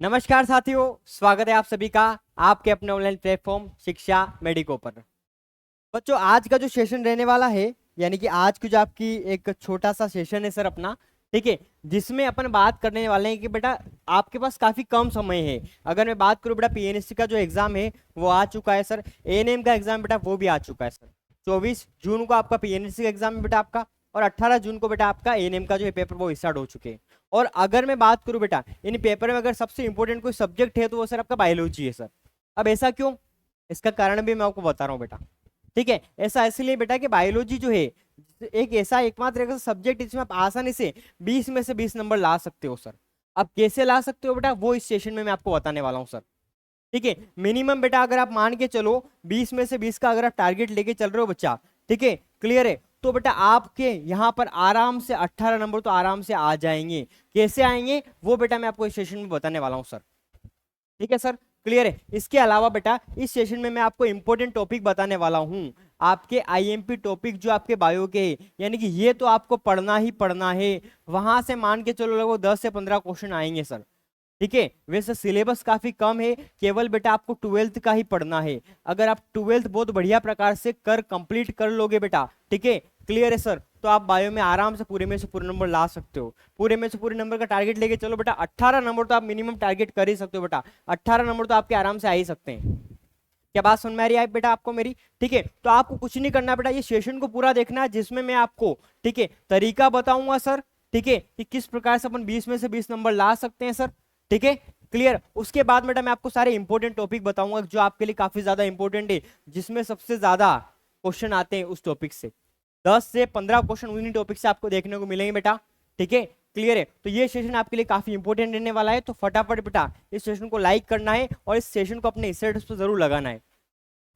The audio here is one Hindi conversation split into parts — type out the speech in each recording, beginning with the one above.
नमस्कार साथियों, स्वागत है आप सभी का आपके अपने ऑनलाइन प्लेटफॉर्म शिक्षा मेडिको पर। बच्चों, आज का जो सेशन रहने वाला है, यानी कि आज की जो आपकी एक छोटा सा सेशन है सर अपना, ठीक है, जिसमें अपन बात करने वाले हैं कि बेटा आपके पास काफी कम समय है। अगर मैं बात करूं बेटा, पीएनएससी का जो एग्जाम है वो आ चुका है सर। एएनएम का एग्जाम बेटा वो भी आ चुका है सर। 24 जून को आपका पीएनएससी का एग्जाम है बेटा आपका, और 18 जून को बेटा आपका एएनएम का जो है पेपर वो स्टार्ट हो चुके हैं। और अगर मैं बात करूं बेटा, इन पेपर में अगर सबसे इंपॉर्टेंट कोई सब्जेक्ट है तो वो सर आपका बायोलॉजी है सर। अब ऐसा क्यों, इसका कारण भी मैं आपको बता रहा हूँ बेटा। ठीक है, ऐसा इसलिए बेटा कि बायोलॉजी जो है एक ऐसा एकमात्र ऐसा सब्जेक्ट जिसमें आप आसानी से 20 में से 20 नंबर ला सकते हो सर। अब कैसे ला सकते हो बेटा, वो इस सेशन में मैं आपको बताने वाला हूँ सर। ठीक है, मिनिमम बेटा अगर आप मान के चलो 20 में से 20 का अगर आप टारगेट लेके चल रहे हो बच्चा, ठीक है, क्लियर है, तो बेटा आपके यहाँ पर आराम से 18 नंबर तो आराम से आ जाएंगे। कैसे आएंगे वो बेटा मैं आपको इस सेशन में बताने वाला हूँ सर। ठीक है सर, क्लियर है। इसके अलावा बेटा इस सेशन में मैं आपको इंपॉर्टेंट टॉपिक बताने वाला हूं, आपके आईएमपी टॉपिक जो आपके बायो के, यानी कि ये तो आपको पढ़ना ही पढ़ना है। वहां से मान के चलो लगभग 10 से 15 क्वेश्चन आएंगे सर। ठीक है, वैसे सिलेबस काफी कम है, केवल बेटा आपको 12th का ही पढ़ना है। अगर आप 12th बहुत बढ़िया प्रकार से कंप्लीट कर लोगे बेटा, ठीक है, क्लियर है सर, तो आप बायो में आराम से पूरे में से पूरे नंबर ला सकते हो। पूरे में से पूरे नंबर का टारगेट लेके चलो बेटा, 18 नंबर तो आप मिनिमम टारगेट कर ही सकते हो बेटा। 18 नंबर तो आपके आराम से आ ही सकते हैं। क्या बात समझ में आ रही है बेटा आपको मेरी? ठीक है, तो आपको कुछ नहीं करना बेटा, ये सेशन को पूरा देखना है, जिसमें मैं आपको, ठीक है, तरीका बताऊंगा सर, ठीक है, कि किस प्रकार से अपन 20 में से 20 नंबर ला सकते हैं सर। ठीक है, क्लियर। उसके बाद बेटा मैं आपको सारे इंपॉर्टेंट टॉपिक बताऊंगा जो आपके लिए काफी ज्यादा इंपॉर्टेंट है, जिसमें सबसे ज्यादा क्वेश्चन आते हैं उस टॉपिक से। 10 से 15 क्वेश्चन उन्हीं टॉपिक से आपको देखने को मिलेंगे बेटा। ठीक है, क्लियर है। तो ये सेशन आपके लिए काफी इंपॉर्टेंट रहने वाला है, तो फटाफट बेटा इस सेशन को लाइक करना है और इस सेशन को अपने स्टेटस पर जरूर लगाना है,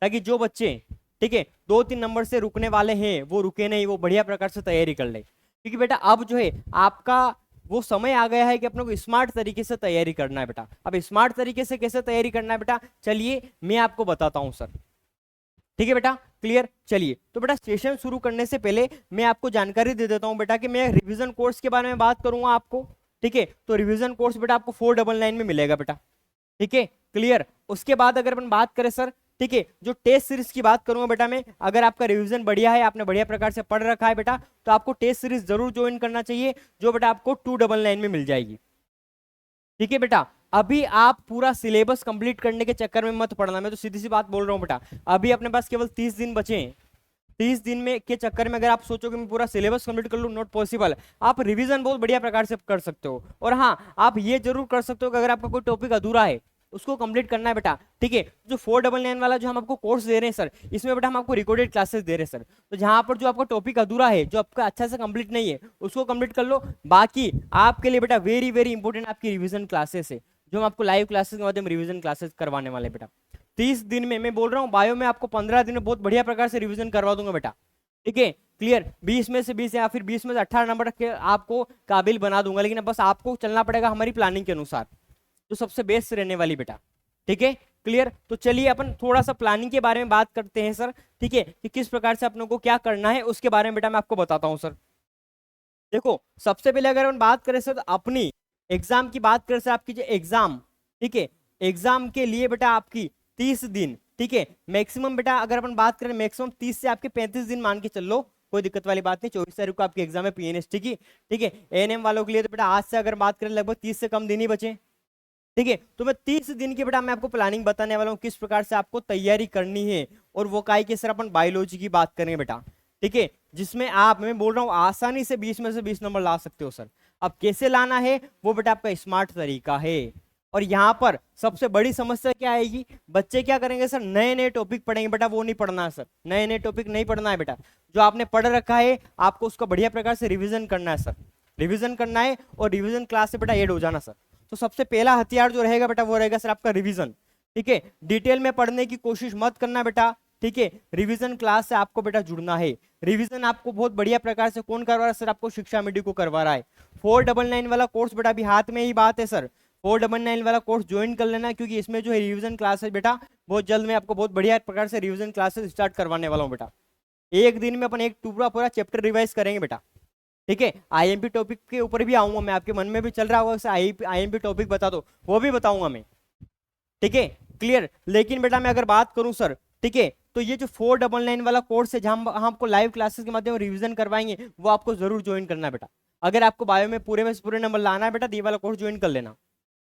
ताकि जो बच्चे, ठीक है, 2-3 नंबर से रुकने वाले हैं वो रुके नहीं, वो बढ़िया प्रकार से तैयारी कर ले। क्योंकि बेटा अब जो है आपका वो समय आ गया है कि अपने को स्मार्ट तरीके से तैयारी करना है बेटा। अब स्मार्ट तरीके से कैसे तैयारी करना है बेटा, चलिए मैं आपको बताता हूं सर। ठीक है बेटा, क्लियर। चलिए, तो बेटा सेशन शुरू करने से पहले मैं आपको जानकारी दे देता हूं बेटा कि मैं रिवीजन कोर्स के बारे में बात करूंगा आपको। ठीक है, तो रिवीजन कोर्स बेटा आपको 499 में मिलेगा बेटा। ठीक है, क्लियर। उसके बाद अगर अपन बात करें सर, ठीक है, जो टेस्ट सीरीज की बात करूंगा बेटा मैं, अगर आपका रिवीजन बढ़िया है, आपने बढ़िया प्रकार से पढ़ रखा है बेटा, तो आपको टेस्ट सीरीज जरूर ज्वाइन करना चाहिए, जो बेटा आपको 299 में मिल जाएगी। ठीक है बेटा, अभी आप पूरा सिलेबस कंप्लीट करने के चक्कर में मत पड़ना, मैं तो सीधी सी बात बोल रहा हूं बेटा। अभी अपने पास केवल 30 दिन बचे हैं। 30 दिन में के चक्कर में अगर आप सोचो कि मैं पूरा सिलेबस कंप्लीट कर लूं, नॉट पॉसिबल। आप रिवीजन बहुत बढ़िया प्रकार से कर सकते हो, और हाँ, आप ये जरूर कर सकते हो कि अगर आपका कोई टॉपिक अधूरा है उसको कंप्लीट करना है बेटा। ठीक है, जो 499 वाला जो हम आपको कोर्स दे रहे हैं सर, इसमें बेटा हम आपको रिकॉर्डेड क्लासेस दे रहे हैं सर। तो जहां पर जो आपका टॉपिक अधूरा है, जो आपका अच्छा से कंप्लीट नहीं है, उसको कंप्लीट कर लो। बाकी आपके लिए बेटा वेरी वेरी इंपॉर्टेंट आपकी रिवीजन क्लासेस है, जो हम आपको लाइव क्लासेस के माध्यम रिवीजन क्लासेस करवाने वाले बेटा। 30 दिन में, मैं बोल रहा हूँ बायो में आपको 15 दिन में बहुत बढ़िया प्रकार से रिवीजन करवा दूंगा बेटा। ठीक है, क्लियर। 20 में से 20 या फिर 20 में से 18 नंबर के आपको काबिल बना दूंगा, लेकिन बस आपको चलना पड़ेगा हमारी प्लानिंग के अनुसार, जो सबसे बेस्ट रहने वाली बेटा। ठीक है, क्लियर। तो चलिए अपन थोड़ा सा प्लानिंग के बारे में बात करते हैं सर। ठीक है, कि किस प्रकार से अपनों को क्या करना है उसके बारे में बेटा मैं आपको बताता हूं सर। देखो, सबसे पहले अगर अपन बात करें सर, तो अपनी एग्जाम की बात करें सर, आपकी जो एग्जाम, ठीक है, एग्जाम के लिए बेटा आपकी 30 दिन, ठीक है, मैक्सिमम बेटा अगर अपन बात करें मैक्सिमम 30 से आपके 35 दिन मान के चल लो, कोई दिक्कत वाली बात नहीं। 24 तारीख को आपकी एग्जाम है पीएनएसटी की। ठीक है, एएनएम वालों के लिए तो बेटा आज से अगर बात करें लगभग 30 से कम दिन ही बचे। ठीक है, तो मैं 30 दिन की बेटा मैं आपको प्लानिंग बताने वाला हूँ, किस प्रकार से आपको तैयारी करनी है। और वो काय के सर अपन बायोलॉजी की बात करेंगे बेटा। ठीक है, जिसमें आप, मैं बोल रहा हूँ, आसानी से 20 में से 20 नंबर ला सकते हो सर। अब कैसे लाना है वो बेटा आपका स्मार्ट तरीका है। और यहाँ पर सबसे बड़ी समस्या क्या आएगी, बच्चे क्या करेंगे सर, नए नए टॉपिक पढ़ेंगे बेटा, वो नहीं पढ़ना है सर। नए नए टॉपिक नहीं पढ़ना है बेटा, जो आपने पढ़ रखा है आपको उसका बढ़िया प्रकार से रिविजन करना है सर। रिविजन करना है और रिविजन क्लास से बेटा ऐड हो जाना सर। तो सबसे पहला हथियार जो रहेगा बेटा वो रहेगा सर आपका रिवीजन। ठीक है, डिटेल में पढ़ने की कोशिश मत करना बेटा। ठीक है, रिवीजन क्लास से आपको बेटा जुड़ना है। रिवीजन आपको बहुत बढ़िया प्रकार से कौन करवा रहा है सर, आपको शिक्षा मीडिया को करवा रहा है। 499 वाला कोर्स बेटा अभी हाथ में ही बात है सर। 499 वाला कोर्स ज्वाइन कर लेना, क्योंकि इसमें जो है रिवीजन क्लास है बेटा, बहुत जल्द में आपको बहुत बढ़िया प्रकार से रिवीजन क्लासेस स्टार्ट करवाने वाला हूँ बेटा। एक दिन में अपन एक पूरा पूरा चैप्टर रिवाइज करेंगे बेटा। ठीक है, आईएमपी टॉपिक के ऊपर भी आऊंगा मैं, आपके मन में भी चल रहा होगा आईएमपी टॉपिक बता दो, वो भी बताऊंगा मैं। ठीक है, क्लियर। लेकिन बेटा मैं अगर बात करूं सर, ठीक है, तो ये जो 499 वाला कोर्स है जहां हम आपको लाइव क्लासेस के माध्यम से रिवीजन करवाएंगे, वो आपको जरूर ज्वाइन करना है बेटा। अगर आपको बायो में से पूरे नंबर लाना है बेटा, तो ये वाला कोर्स ज्वाइन कर लेना।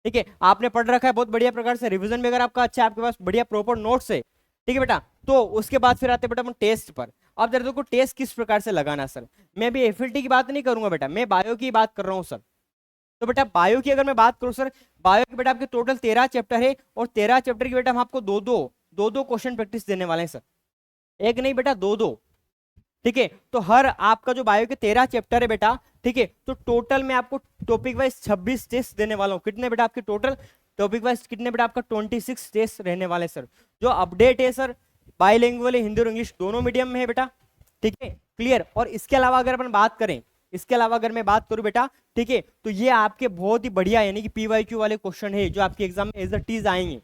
ठीक है, आपने पढ़ रखा है बहुत बढ़िया प्रकार से, रिवीजन भी अगर आपका अच्छा है, आपके पास बढ़िया प्रॉपर नोट्स है, ठीक है बेटा, तो उसके बाद फिर आते बेटा अपन टेस्ट पर। अब जरा देखो टेस्ट किस प्रकार से लगाना सर। मैं भी एफएलटी की बात नहीं करूंगा बेटा, मैं बायो की बात कर रहा हूँ सर। तो बेटा बायो की अगर मैं बात करूं सर, बायो के बेटा आपके टोटल 13 चैप्टर है, और 13 चैप्टर की बेटा हम आपको दो क्वेश्चन प्रैक्टिस देने वाले हैं सर। एक नहीं बेटा, दो। ठीक है, तो हर आपका जो बायो के 13 चैप्टर है बेटा, ठीक है, तो टोटल में आपको टॉपिक वाइज 26 टेस्ट देने वाला हूं। कितने बेटा आपके टोटल टॉपिक वाइज कितने बेटा, आपका 26 टेस्ट रहने वाले सर। जो अपडेट है सर, बाईलिंगुअल हिंदी और इंग्लिश दोनों मीडियम में है बेटा। ठीक है, क्लियर। और इसके अलावा अगर अपन बात करें, इसके अलावा अगर मैं बात करूं बेटा, ठीक है, तो ये आपके बहुत ही बढ़िया यानी कि पीवाईक्यू वाले क्वेश्चन है जो आपके एग्जाम में एज अ टीज आएंगे।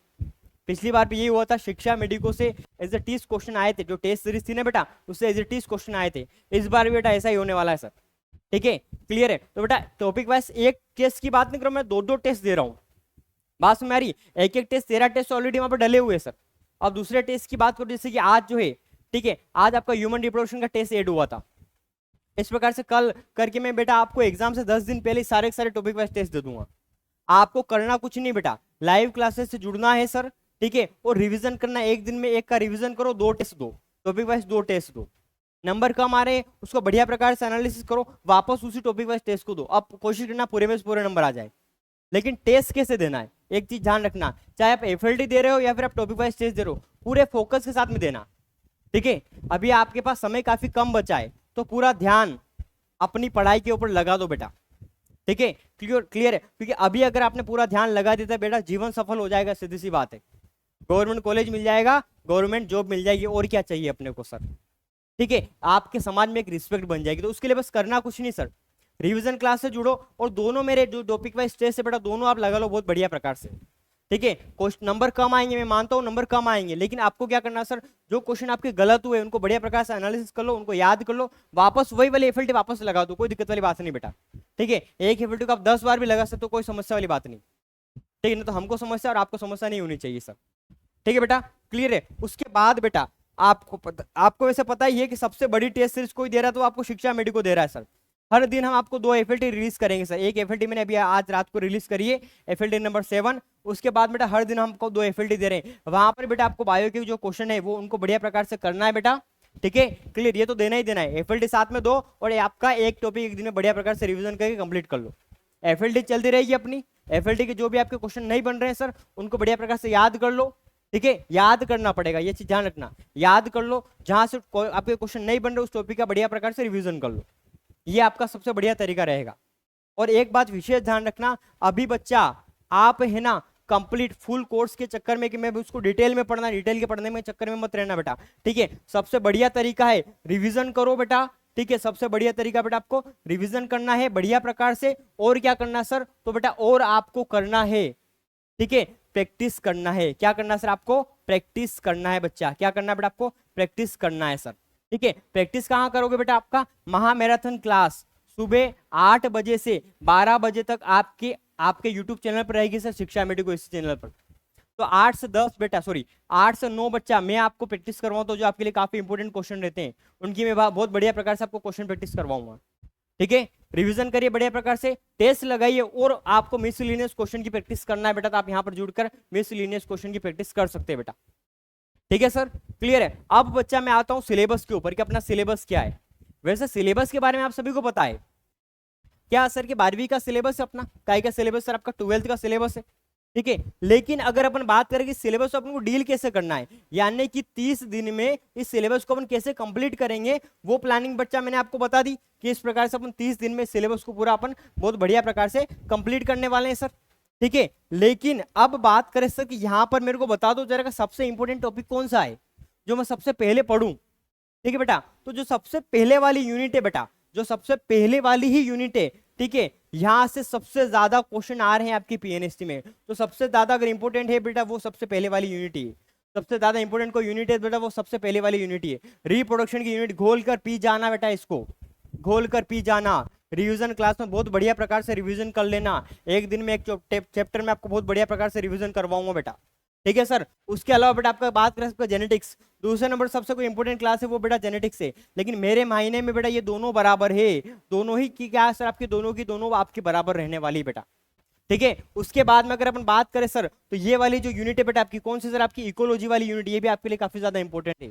पिछली बार भी यही हुआ था, शिक्षा मेडिको से एज अ टीज क्वेश्चन आए थे, जो टेस्ट सीरीज थी ना बेटा, उससे एज अ टीज क्वेश्चन आए थे। इस बार भी बेटा ऐसा ही होने वाला है सर। ठीक है, क्लियर है। तो बेटा टॉपिक वाइज एक टेस्ट की बात नहीं करूं, मैं दो टेस्ट दे रहा हूं। बात समझ आ रही, एक टेस्ट 13 टेस्ट ऑलरेडी वहां पर डले हुए सर। अब दूसरे टेस्ट की बात करो, जैसे कि आज जो है, ठीक है, आज आपका ह्यूमन रिप्रोडक्शन का टेस्ट एड हुआ था। इस प्रकार से कल करके मैं बेटा आपको एग्जाम से 10 दिन पहले सारे के सारे टॉपिक वाइज टेस्ट दे दूंगा। आपको करना कुछ नहीं बेटा, लाइव क्लासेस से जुड़ना है सर, ठीक है, और रिवीजन करना, एक दिन में एक का रिवीजन करो, 2 टेस्ट दो, टॉपिक वाइज 2 टेस्ट दो। नंबर कम आ रहे हैं उसको बढ़िया प्रकार से एनालिसिस करो, वापस उसी टॉपिक वाइज टेस्ट को दो। अब कोशिश करना पूरे में पूरे नंबर आ जाए, लेकिन टेस्ट कैसे देना है एक चीज ध्यान रखना, चाहे आप एफएलटी दे रहे हो या फिर आप टॉपिक वाइज टेस्ट दे रहे हो, पूरे फोकस के साथ में देना। ठीक है, अभी आपके पास समय काफी कम बचा है, तो पूरा ध्यान अपनी पढ़ाई के ऊपर लगा दो बेटा। ठीक है, क्लियर है, क्योंकि अभी अगर आपने पूरा ध्यान लगा देता है बेटा, जीवन सफल हो जाएगा, सीधी सी बात है। गवर्नमेंट कॉलेज मिल जाएगा, गवर्नमेंट जॉब मिल जाएगी, और क्या चाहिए अपने को सर। ठीक है, आपके समाज में एक रिस्पेक्ट बन जाएगी। तो उसके लिए बस करना कुछ नहीं सर, रिवीजन क्लास से जुड़ो, और दोनों मेरे जो टॉपिक वाइज टेस्ट है बेटा, दोनों आप लगा लो बहुत बढ़िया प्रकार से। ठीक है, क्वेश्चन नंबर कम आएंगे, मैं मानता हूं नंबर कम आएंगे, लेकिन आपको क्या करना सर, जो क्वेश्चन आपके गलत हुए उनको बढ़िया प्रकार से एनालिसिस कर लो, उनको याद कर लो, वापस वही वाली एफएलटी वापस लगा दो, कोई दिक्कत वाली बात नहीं बेटा। ठीक है, एक एफएलटी को आप 10 बार भी लगा सकते हो, कोई समस्या वाली बात नहीं। ठीक है ना, तो हमको समस्या और आपको समस्या नहीं होनी चाहिए सर। ठीक है बेटा, क्लियर है। उसके बाद बेटा आपको वैसे पता ही है कि सबसे बड़ी टेस्ट सीरीज कोई दे रहा है, तो आपको शिक्षा मेडिको दे रहा है सर। हर दिन हम आपको 2 एफएलटी रिलीज करेंगे सर। एक एफएलटी मैंने अभी आज रात को रिलीज करी है, एफएलटी नंबर 7। उसके बाद बेटा हर दिन हमको 2 एफएलटी दे रहे हैं, वहां पर बेटा आपको बायो के जो क्वेश्चन है वो उनको बढ़िया प्रकार से करना है बेटा। ठीक है, क्लियर, ये तो देना ही देना है, एफएलटी साथ में दो, और आपका एक टॉपिक एक दिन में बढ़िया प्रकार से रिविजन करके कंप्लीट कर लो। एफएलटी चलती रहेगी अपनी, एफएलटी के जो भी आपके क्वेश्चन नहीं बन रहे हैं सर, उनको बढ़िया प्रकार से याद कर लो। ठीक है, याद करना पड़ेगा, ये चीज ध्यान रखना, याद कर लो, जहां से आपके क्वेश्चन नहीं बन रहे उस टॉपिक का बढ़िया प्रकार से रिवीजन कर लो, ये आपका सबसे बढ़िया तरीका रहेगा। और एक बात विशेष ध्यान रखना, अभी बच्चा आप है ना कंप्लीट फुल कोर्स के चक्कर में कि मैं उसको डिटेल में पढ़ना, डिटेल के पढ़ने में चक्कर में मत रहना बेटा। ठीक है, सबसे बढ़िया तरीका है रिवीजन करो बेटा। ठीक है, सबसे बढ़िया तरीका बेटा आपको रिवीजन करना है बढ़िया प्रकार से। और क्या करना सर, तो बेटा और आपको करना है, ठीक है, प्रैक्टिस करना है। क्या करना है सर, आपको प्रैक्टिस करना है बच्चा। क्या करना है बेटा, आपको प्रैक्टिस करना है सर। ठीक है, प्रैक्टिस कहाँ करोगे बेटा, आपका महामैराथन क्लास सुबह 8 बजे से 12 बजे तक आपके YouTube चैनल पर रहेगी सर, शिक्षा मेडिको इसी चैनल पर। तो 8 से 10 बेटा, सॉरी 8 से 9 बच्चा मैं आपको प्रैक्टिस करवाऊँ, तो जो आपके लिए काफी इंपोर्टेंट क्वेश्चन रहते हैं उनकी मैं बहुत बढ़िया प्रकार से आपको क्वेश्चन प्रैक्टिस करवाऊंगा। ठीक है, रिवीजन करिए बढ़िया प्रकार से, टेस्ट लगाइए, और आपको मिसलिनियस क्वेश्चन की प्रैक्टिस करना है बेटा, तो आप यहाँ पर जुड़कर मिसलिनियस क्वेश्चन की प्रैक्टिस कर सकते हैं बेटा। ठीक है सर, क्लियर है। अब बच्चा मैं आता हूँ सिलेबस के ऊपर कि अपना सिलेबस क्या है। वैसे सिलेबस के बारे में आप सभी को पता है क्या सर, कि 12वीं का सिलेबस है अपना, काय का सिलेबस सर, आपका 12th का सिलेबस है। ठीक है, लेकिन अगर अपन बात करें कि सिलेबस को अपन को डील कैसे करना है, यानी कि 30 दिन में इस सिलेबस को अपन कैसे कंप्लीट करेंगे, वो प्लानिंग बच्चा मैंने आपको बता दी कि इस प्रकार से अपन 30 दिन में सिलेबस को पूरा अपन बहुत बढ़िया प्रकार से कंप्लीट करने वाले हैं सर। ठीक है, लेकिन अब बात करें सर कि यहाँ पर मेरे को बता दो जरा सबसे इंपॉर्टेंट टॉपिक कौन सा है जो मैं सबसे पहले पढ़ूं। ठीक है बेटा, तो जो सबसे पहले वाली यूनिट है बेटा, जो सबसे पहले वाली ही यूनिट है, ठीक है, यहां से सबसे ज्यादा क्वेश्चन आ रहे हैं आपकी पीएनएसटी में। तो सबसे ज्यादा अगर इंपॉर्टेंट है बेटा, वो सबसे पहले वाली यूनिट है। सबसे ज्यादा इंपॉर्टेंट कोई यूनिट है बेटा, वो सबसे पहले वाली यूनिट है, रिप्रोडक्शन की यूनिट। घोल कर पी जाना बेटा, इसको घोल कर पी जाना। रिवीजन क्लास में बहुत बढ़िया प्रकार से रिवीजन कर लेना। एक दिन में एक चैप्टर में आपको बहुत बढ़िया प्रकार से रिवीजन करवाऊंगा बेटा, ठीक है सर। उसके अलावा बेटा आपका बात करें सबका जेनेटिक्स, दूसरे नंबर सबसे कोई इंपॉर्टेंट क्लास है वो बेटा जेनेटिक्स है, लेकिन मेरे मायने में बेटा ये दोनों बराबर है, दोनों ही की क्या है सर, आपकी दोनों की दोनों आपके बराबर रहने वाली बेटा, ठीक है। उसके बाद में अगर अपन बात करें सर, तो ये वाली जो यूनिट है बेटा आपकी कौन सी सर, आपकी इकोलॉजी वाली यूनिट, ये भी आपके लिए काफी ज्यादा इंपॉर्टेंट है,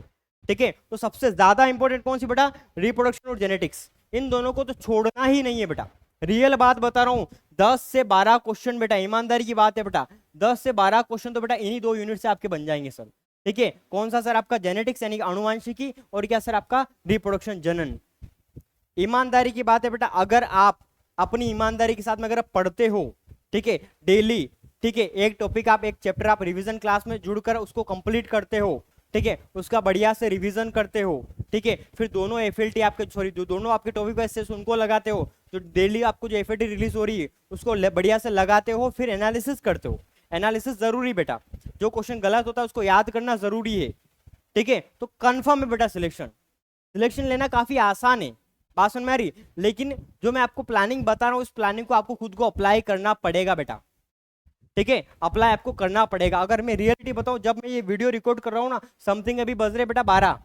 ठीक है। तो सबसे ज्यादा इंपॉर्टेंट कौन सी बेटा, रिप्रोडक्शन और जेनेटिक्स, इन दोनों को तो छोड़ना ही नहीं है बेटा। रियल बात बता रहा हूं, 10 से 12 क्वेश्चन बेटा, ईमानदारी की बात है बेटा, 10 से 12 क्वेश्चन तो बेटा इन्हीं दो यूनिट से आपके बन जाएंगे सर, ठीक है। कौन सा सर, आपका जेनेटिक्स यानी आनुवांशिकी, और क्या सर आपका रिप्रोडक्शन जनन। ईमानदारी की बात है बेटा, अगर आप अपनी ईमानदारी के साथ में अगर आप पढ़ते हो, ठीक है, डेली, ठीक है, एक टॉपिक आप एक चैप्टर आप रिवीजन क्लास में जुड़कर उसको कंप्लीट करते हो, ठीक है, उसका बढ़िया से रिवीजन करते हो, ठीक है, फिर दोनों एफएलटी आपके सॉरी दोनों आपके टॉपिक वाइज से उनको लगाते हो, जो डेली आपको जो एफएलटी रिलीज हो रही है उसको बढ़िया से लगाते हो, फिर एनालिसिस करते हो। एनालिसिस जरूरी बेटा, जो क्वेश्चन गलत होता है उसको याद करना जरूरी है, ठीक है। तो कंफर्म है बेटा सिलेक्शन, सिलेक्शन लेना काफी आसान है, बात समझ में आ रही। लेकिन जो मैं आपको प्लानिंग बता रहा हूँ, उस प्लानिंग को आपको खुद को अप्लाई करना पड़ेगा बेटा, ठीक है, अप्लाई आपको करना पड़ेगा। अगर मैं रियलिटी बताऊं, जब मैं ये वीडियो रिकॉर्ड कर रहा हूं ना, समथिंग अभी बज रहे बेटा 12,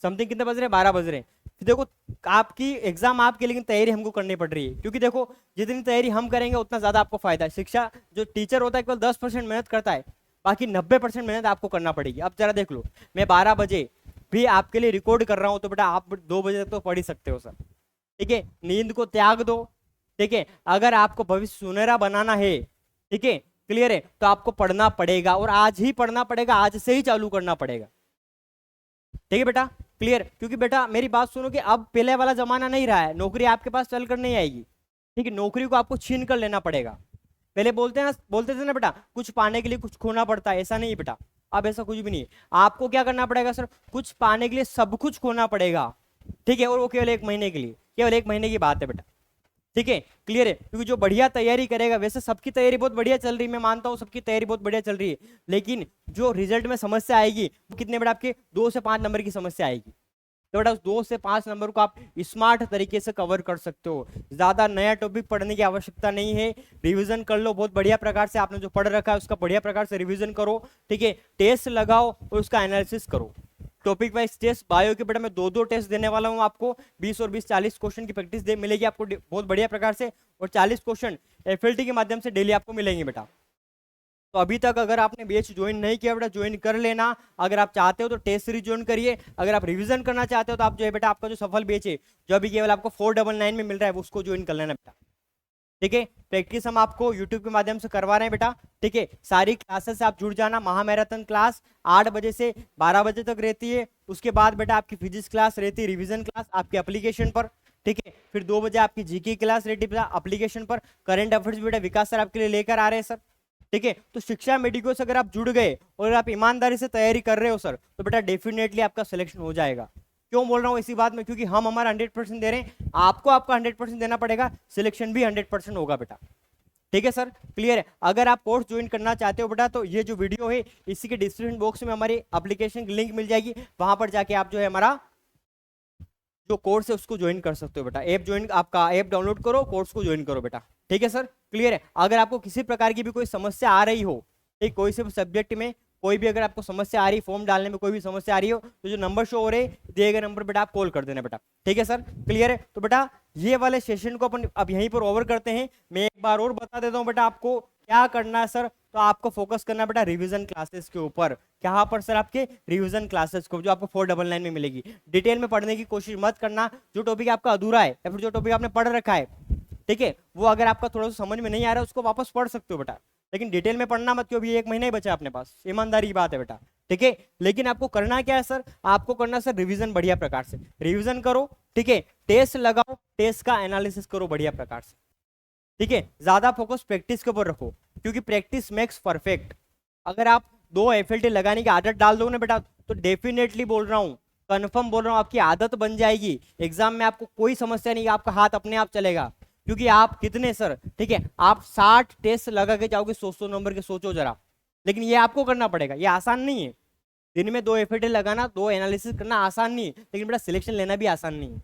समथिंग कितने बज रहे, 12 बज रहे। फिर देखो आपकी एग्जाम आपके, लेकिन तैयारी हमको करनी पड़ रही है, क्योंकि देखो जितनी तैयारी हम करेंगे उतना ज्यादा आपको फायदा है। शिक्षा जो टीचर होता है केवल 10% मेहनत करता है, बाकी 90% मेहनत आपको करना पड़ेगी। अब जरा देख लो, मैं 12 बजे भी आपके लिए रिकॉर्ड कर रहा हूं, तो बेटा आप 2 बजे तक तो पढ़ ही सकते हो सर, ठीक है। नींद को त्याग दो, ठीक है, अगर आपको भविष्य सुनहरा बनाना है, ठीक है, क्लियर है, तो आपको पढ़ना पड़ेगा, और आज ही पढ़ना पड़ेगा, आज से ही चालू करना पड़ेगा, ठीक है बेटा, क्लियर। क्योंकि बेटा मेरी बात सुनो कि अब पहले वाला जमाना नहीं रहा है, नौकरी आपके पास चल कर नहीं आएगी, ठीक है, नौकरी को आपको छीन कर लेना पड़ेगा। पहले बोलते थे ना बेटा, कुछ पाने के लिए कुछ खोना पड़ता है, ऐसा नहीं है बेटा, अब ऐसा कुछ भी नहीं है। आपको क्या करना पड़ेगा सर, कुछ पाने के लिए सब कुछ खोना पड़ेगा, ठीक है, और वो केवल 1 महीने के लिए, केवल 1 महीने की बात है बेटा, ठीक है, क्लियर है। क्योंकि जो बढ़िया तैयारी करेगा, वैसे सबकी तैयारी बहुत बढ़िया चल रही है, मैं मानता हूँ सबकी तैयारी बहुत बढ़िया चल रही है, लेकिन जो रिजल्ट में समस्या आएगी वो कितने बेटा, आपके 2 से 5 नंबर की समस्या आएगी। तो बेटा उस 2 से 5 नंबर को आप स्मार्ट तरीके से कवर कर सकते हो, ज्यादा नया टॉपिक पढ़ने की आवश्यकता नहीं है, रिवीजन कर लो बहुत बढ़िया प्रकार से, आपने जो पढ़ रखा है उसका बढ़िया प्रकार से रिवीजन करो, ठीक है, टेस्ट लगाओ और उसका एनालिसिस करो। टॉपिक वाइज टेस्ट, बायो के बेटा मैं 2 टेस्ट देने वाला हूं आपको, 20 और 20 40 क्वेश्चन की प्रैक्टिस दे मिलेगी आपको बहुत बढ़िया प्रकार से, और 40 क्वेश्चन एफएलटी के माध्यम से डेली आपको मिलेंगे बेटा। तो अभी तक अगर आपने बैच ज्वाइन नहीं किया बेटा, ज्वाइन कर लेना। अगर आप चाहते हो तो टेस्ट सीरीज ज्वाइन करिए, अगर आप रिवीजन करना चाहते हो तो आप जो है बेटा, आपका जो सफल बैच है जो अभी केवल आपको 499 में मिल रहा है, उसको ज्वाइन कर लेना बेटा, ठीक है। प्रैक्टिस हम आपको यूट्यूब के माध्यम से करवा रहे हैं बेटा, ठीक है, सारी क्लासेस से आप जुड़ जाना। महामैराथन क्लास 8 बजे से 12 बजे तक रहती है, उसके बाद बेटा आपकी फिजिक्स क्लास रहती है, रिवीजन क्लास आपके एप्लीकेशन पर, ठीक है, फिर 2 बजे आपकी जीके क्लास रहती है बेटा एप्लीकेशन पर। करंट अफेयर्स बेटा विकास सर आपके लिए लेकर आ रहे हैं सर, ठीक है। तो शिक्षा मेडिको से अगर आप जुड़ गए और आप ईमानदारी से तैयारी कर रहे हो सर, तो बेटा डेफिनेटली आपका सिलेक्शन हो जाएगा। क्यों बोल रहा हूं इसी बात में, क्योंकि हम हमारा 100% दे रहे हैं, आपको आपका 100% देना पड़ेगा, सिलेक्शन भी 100% होगा बेटा, ठीक है सर, क्लियर है। अगर आप कोर्स ज्वाइन करना चाहते हो बेटा, तो ये जो वीडियो है इसी के डिस्क्रिप्शन बॉक्स में हमारी एप्लीकेशन की लिंक मिल जाएगी, वहां पर जाके आप जो है हमारा जो कोर्स है उसको ज्वाइन कर सकते हो बेटा। आपका ऐप डाउनलोड करो, कोर्स को ज्वाइन करो बेटा, ठीक है सर, क्लियर है। अगर आपको किसी प्रकार की भी कोई समस्या आ रही हो, ठीक, कोई से भी सब्जेक्ट में कोई भी अगर आपको समस्या आ रही, फॉर्म डालने में कोई भी समस्या आ रही हो, तो जो नंबर शो हो रहे दिए गए नंबर बेटा आप कॉल कर देना बेटा, ठीक है सर, क्लियर है। तो बेटा ये वाले सेशन को अपन अब यहीं पर ओवर करते हैं। मैं एक बार और बता देता हूँ बेटा आपको क्या करना है सर, तो आपको फोकस करना बेटा रिवीजन क्लासेस के ऊपर। कहाँ पर सर, आपके रिवीजन क्लासेस को, जो आपको 499 में मिलेगी। डिटेल में पढ़ने की कोशिश मत करना, जो टॉपिक आपका अधूरा है या फिर जो टॉपिक आपने पढ़ रखा है, ठीक है, वो अगर आपका थोड़ा सा समझ में नहीं आ रहा है उसको वापस पढ़ सकते हो बेटा, लेकिन डिटेल में पढ़ना मत, क्योंकि 1 महीना ही बचा अपने पास, ईमानदारी की बात है बेटा, ठीक है। लेकिन आपको करना क्या है सर, आपको करना सर रिवीजन बढ़िया प्रकार से, रिवीजन करो, ठीक है, टेस्ट लगाओ, टेस्ट का एनालिसिस करो बढ़िया प्रकार से, ठीक है। ज्यादा फोकस प्रैक्टिस के ऊपर रखो, क्योंकि प्रैक्टिस मेक्स परफेक्ट। अगर आप 2 एफएलटी लगाने की आदत डाल दो ना बेटा, तो डेफिनेटली बोल रहा हूँ, कन्फर्म बोल रहा हूँ, आपकी आदत बन जाएगी, एग्जाम में आपको कोई समस्या नहीं, आपका हाथ अपने आप चलेगा। क्योंकि आप कितने सर, ठीक है, आप 60 टेस्ट लगा के जाओगे 100 नंबर के, सोचो जरा, लेकिन ये आपको करना पड़ेगा, ये आसान नहीं है। दिन में 2 एफएलटी लगाना, 2 एनालिसिस करना आसान नहीं है, लेकिन बेटा सिलेक्शन लेना भी आसान नहीं है,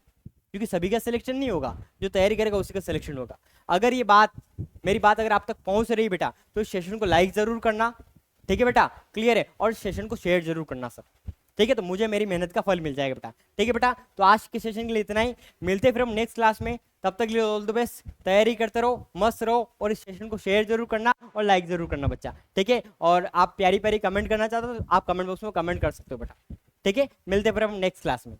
क्योंकि सभी का सिलेक्शन नहीं होगा, जो तैयारी करेगा उसी का सिलेक्शन होगा। अगर ये बात, मेरी बात अगर आप तक पहुंच रही बेटा, तो इस सेशन को लाइक जरूर करना, ठीक है बेटा, क्लियर है, और सेशन को शेयर जरूर करना सर, ठीक है, तो मुझे मेरी मेहनत का फल मिल जाएगा बेटा, ठीक है बेटा। तो आज के सेशन के लिए इतना ही, मिलते हैं फिर हम नेक्स्ट क्लास में, तब तक के लिए ऑल द बेस्ट, तैयारी करते रहो, मस्त रहो, और इस सेशन को शेयर जरूर करना और लाइक जरूर करना बच्चा, ठीक है। और आप प्यारी प्यारी कमेंट करना चाहते हो तो आप कमेंट बॉक्स में कमेंट कर सकते हो बेटा, ठीक है। मिलते हैं फिर हम नेक्स्ट क्लास में।